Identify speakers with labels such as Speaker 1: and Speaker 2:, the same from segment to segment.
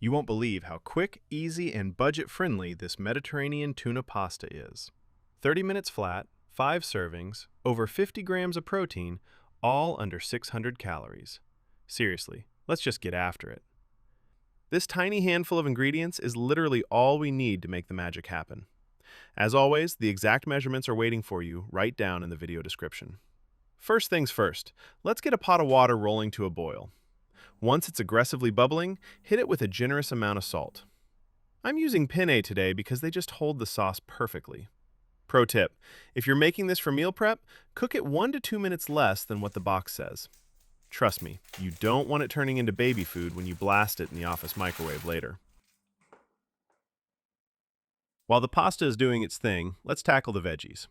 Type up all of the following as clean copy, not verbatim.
Speaker 1: You won't believe how quick, easy, and budget-friendly this Mediterranean tuna pasta is. 30 minutes flat, 5 servings, over 50 grams of protein, all under 600 calories. Seriously, let's just get after it. This tiny handful of ingredients is literally all we need to make the magic happen. As always, the exact measurements are waiting for you right down in the video description. First things first, let's get a pot of water rolling to a boil. Once it's aggressively bubbling, hit it with a generous amount of salt. I'm using penne today because they just hold the sauce perfectly. Pro tip, if you're making this for meal prep, cook it 1 to 2 minutes less than what the box says. Trust me, you don't want it turning into baby food when you blast it in the office microwave later. While the pasta is doing its thing, let's tackle the veggies.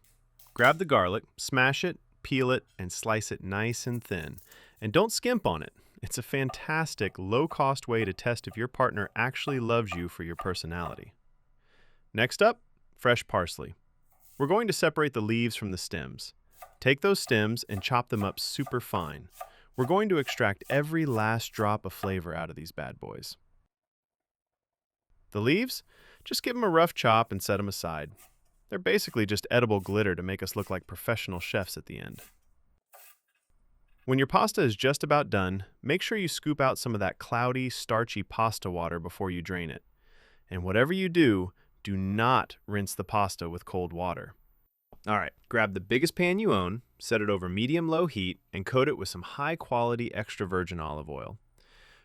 Speaker 1: Grab the garlic, smash it, peel it, and slice it nice and thin. And don't skimp on it. It's a fantastic, low-cost way to test if your partner actually loves you for your personality. Next up, fresh parsley. We're going to separate the leaves from the stems. Take those stems and chop them up super fine. We're going to extract every last drop of flavor out of these bad boys. The leaves? Just give them a rough chop and set them aside. They're basically just edible glitter to make us look like professional chefs at the end. When your pasta is just about done, make sure you scoop out some of that cloudy, starchy pasta water before you drain it. And whatever you do, do not rinse the pasta with cold water. Alright, grab the biggest pan you own, set it over medium-low heat, and coat it with some high-quality extra virgin olive oil.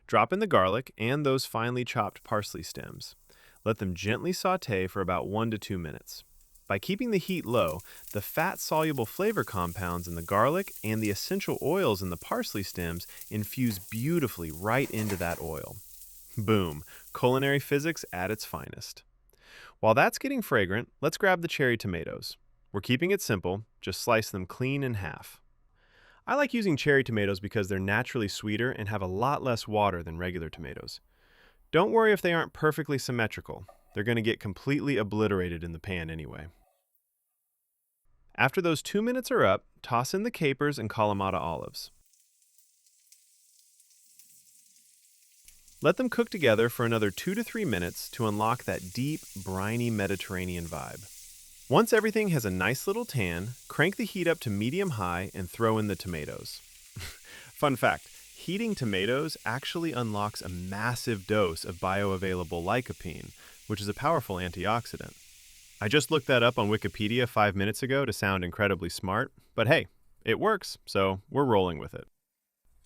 Speaker 1: Drop in the garlic and those finely chopped parsley stems. Let them gently saute for about 1 to 2 minutes. By keeping the heat low, the fat-soluble flavor compounds in the garlic and the essential oils in the parsley stems infuse beautifully right into that oil. Boom, culinary physics at its finest. While that's getting fragrant, let's grab the cherry tomatoes. We're keeping it simple, just slice them clean in half. I like using cherry tomatoes because they're naturally sweeter and have a lot less water than regular tomatoes. Don't worry if they aren't perfectly symmetrical. They're going to get completely obliterated in the pan anyway. After those 2 minutes are up, toss in the capers and Kalamata olives. Let them cook together for another 2 to 3 minutes to unlock that deep, briny Mediterranean vibe. Once everything has a nice little tan, crank the heat up to medium-high and throw in the tomatoes. Fun fact, heating tomatoes actually unlocks a massive dose of bioavailable lycopene, which is a powerful antioxidant. I just looked that up on Wikipedia 5 minutes ago to sound incredibly smart, but hey, it works, so we're rolling with it.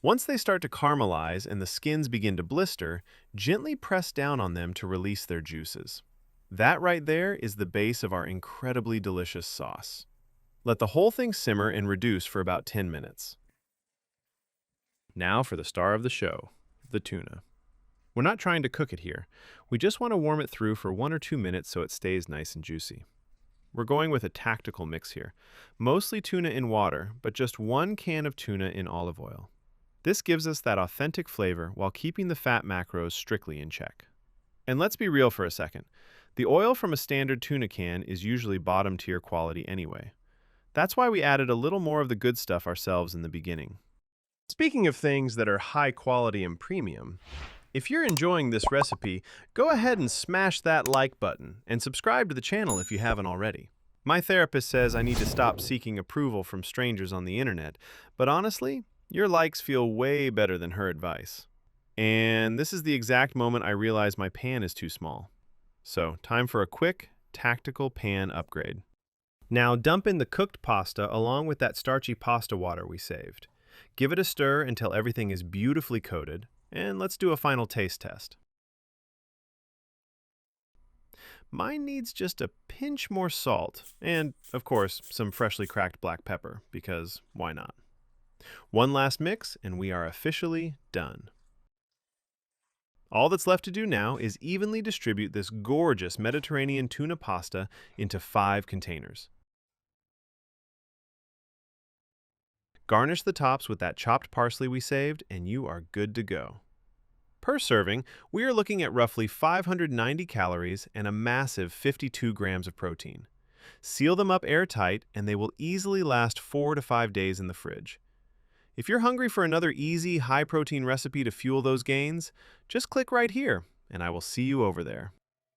Speaker 1: Once they start to caramelize and the skins begin to blister, gently press down on them to release their juices. That right there is the base of our incredibly delicious sauce. Let the whole thing simmer and reduce for about 10 minutes. Now for the star of the show, the tuna. We're not trying to cook it here. We just want to warm it through for 1 or 2 minutes so it stays nice and juicy. We're going with a tactical mix here. Mostly tuna in water, but just 1 can of tuna in olive oil. This gives us that authentic flavor while keeping the fat macros strictly in check. And let's be real for a second. The oil from a standard tuna can is usually bottom tier quality anyway. That's why we added a little more of the good stuff ourselves in the beginning. Speaking of things that are high quality and premium, if you're enjoying this recipe, go ahead and smash that like button and subscribe to the channel if you haven't already. My therapist says I need to stop seeking approval from strangers on the internet, but honestly, your likes feel way better than her advice. And this is the exact moment I realize my pan is too small. So, time for a quick, tactical pan upgrade. Now dump in the cooked pasta along with that starchy pasta water we saved. Give it a stir until everything is beautifully coated, and let's do a final taste test. Mine needs just a pinch more salt, and, of course, some freshly cracked black pepper, because why not? One last mix, and we are officially done. All that's left to do now is evenly distribute this gorgeous Mediterranean tuna pasta into 5 containers. Garnish the tops with that chopped parsley we saved, and you are good to go. Per serving, we are looking at roughly 590 calories and a massive 52 grams of protein. Seal them up airtight, and they will easily last 4 to 5 days in the fridge. If you're hungry for another easy, high-protein recipe to fuel those gains, just click right here and I will see you over there.